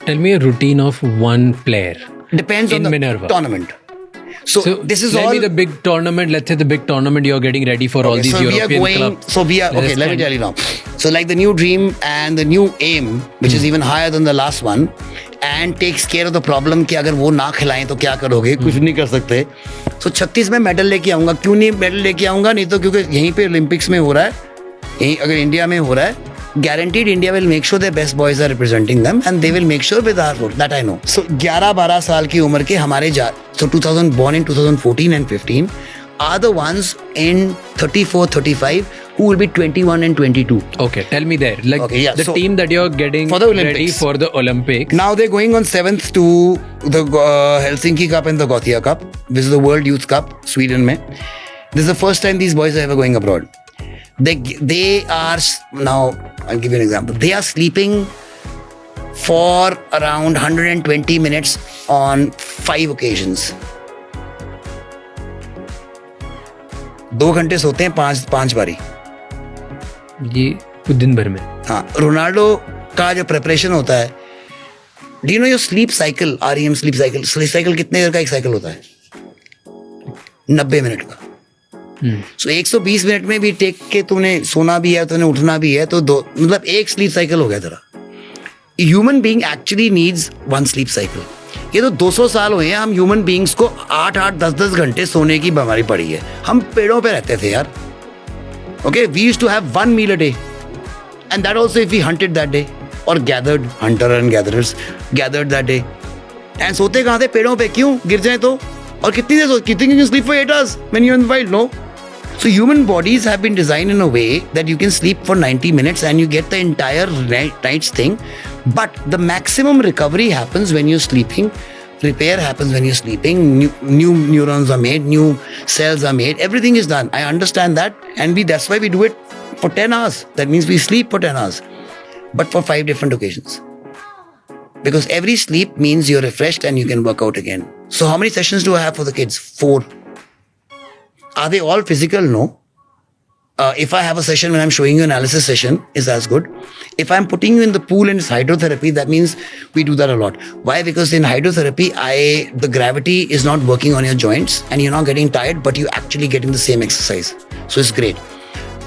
Tell me a routine of one player. Depends on in the Minerva. tournament. So this is tell all. me the big tournament. Let's say the big tournament you're getting ready for all these so we are European going. clubs. So we are okay. Let me tell you now. So like the new dream and the new aim, which is even higher than the last one, and takes care of the problem कि अगर वो ना खिलाएं तो क्या करोगे? कुछ नहीं कर सकते. So 36 में मेडल लेके आऊँगा. क्यों नहीं मेडल लेके आऊँगा? नहीं तो क्योंकि यहीं पे ओलंपिक्स में हो रहा है. यहीं अगर इंडिया में हो रहा है. Guaranteed India will make sure their best boys are representing them and they will make sure with our vote. That I know. So 11-12 साल की उम्र के हमारे so 2000 born in 2014 and 15 are the ones in 34-35 who will be 21 and 22. Okay, tell me there. Like the so team that you're getting for the Olympics. ready for the Olympics. Now they're going on 7th to the Helsinki Cup and the Gothia Cup. This is the World Youth Cup, Sweden mein. This is the first time these boys are ever going abroad. They are now, I'll give you an example. They are sleeping for around 120 minutes on 5 occasions. 2 घंटे सोते हैं 5 बारी. ये कुछ दिन भर में. हाँ, रोनाल्डो का जो प्रिपरेशन होता है. Do you know your sleep cycle? REM sleep cycle. Sleep cycle कितने देर का एक साइकिल होता है? 90 मिनट का. So 120 मिनट में भी टेक के तुमने सोना भी है, तुमने उठना भी है, तो मतलब एक स्लीप साइकिल हो गया तेरा. Human being actually needs 1 sleep cycle. ये तो 200 साल हुए हैं हम ह्यूमन बीइंग्स को 8-8, 10-10 घंटे सोने की बीमारी पड़ी है. हम पेड़ों पे रहते थे यार. Okay, we used to have 1 meal a day, and that also if we hunted that day or gathered, hunter and gatherers gathered that day. And सोते कहाँ थे? पेड़ों पे. क्यों? गिर जाए तो. और कितनी देर कितनी you can sleep for 8 hours when you're in the wild? No. So human bodies have been designed in a way that you can sleep for 90 minutes and you get the entire night's thing. But the maximum recovery happens when you're sleeping. Repair happens when you're sleeping. New neurons are made. New cells are made. Everything is done. I understand that. And that's why we do it for 10 hours. That means we sleep for 10 hours. But for 5 different occasions. Because every sleep means you're refreshed and you can work out again. So how many sessions do I have for the kids? 4. Are they all physical? No. If I have a session when I'm showing you analysis session, is as good. If I'm putting you in the pool and it's hydrotherapy, that means we do that a lot. Why? Because in hydrotherapy, the gravity is not working on your joints and you're not getting tired, but you're actually getting the same exercise. So it's great.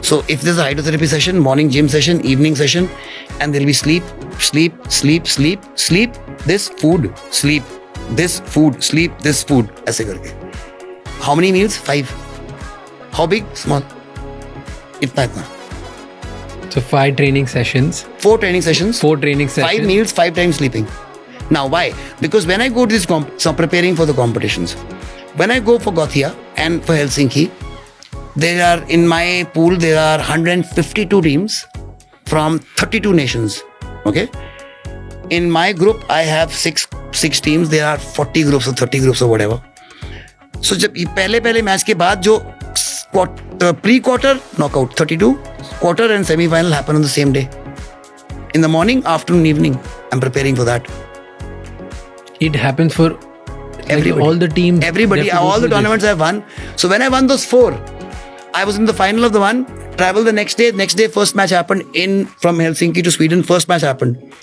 So if there's a hydrotherapy session, morning gym session, evening session, and there'll be sleep, this food, sleep, this food, sleep, this food. ऐसे करके. How many meals? 5. How big? Small. इतना. So 5 training sessions. 4 training sessions. 4 training sessions. 5 meals, 5 times sleeping. Now why? Because when I go to this so preparing for the competitions, when I go for Gothia and for Helsinki, there are in my pool there are 152 teams from 32 nations. Okay. In my group I have 6 teams. There are 40 groups or 30 groups or whatever. So जब पहले match के बाद जो pre-quarter knockout 32, quarter and semi-final happen on the same day. In the morning, afternoon, evening. I'm preparing for that. It happens for everybody. All the teams. Everybody, all the tournaments I've won. So when I won those 4, I was in the final of the one. Traveled the next day. Next day, first match happened from Helsinki to Sweden. First match happened.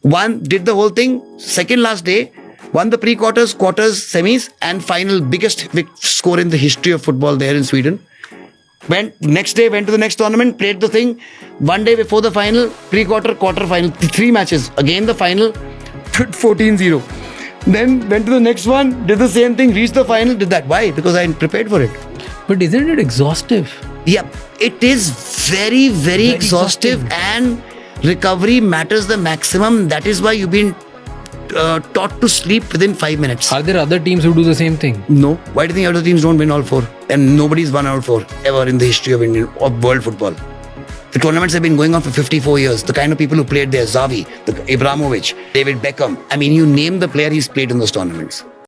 Won, did the whole thing. Second last day, won the pre-quarters, quarters, semis, and final. Biggest score in the history of football there in Sweden. Next day, went to the next tournament, played the thing. 1 day before the final, pre-quarter, quarter final, 3 matches. Again the final, 14-0. Then went to the next one, did the same thing, reached the final, did that. Why? Because I prepared for it. But isn't it exhaustive? Yeah, it is very, very exhaustive, and recovery matters the maximum. That is why you've been taught to sleep within 5 minutes. Are there other teams who do the same thing? No. Why do you think other teams don't win all 4? And nobody's won all 4 ever in the history of world football. The tournaments have been going on for 54 years. The kind of people who played there, Xavi, Ibrahimovic, David Beckham. I mean, you name the player, he's played in those tournaments.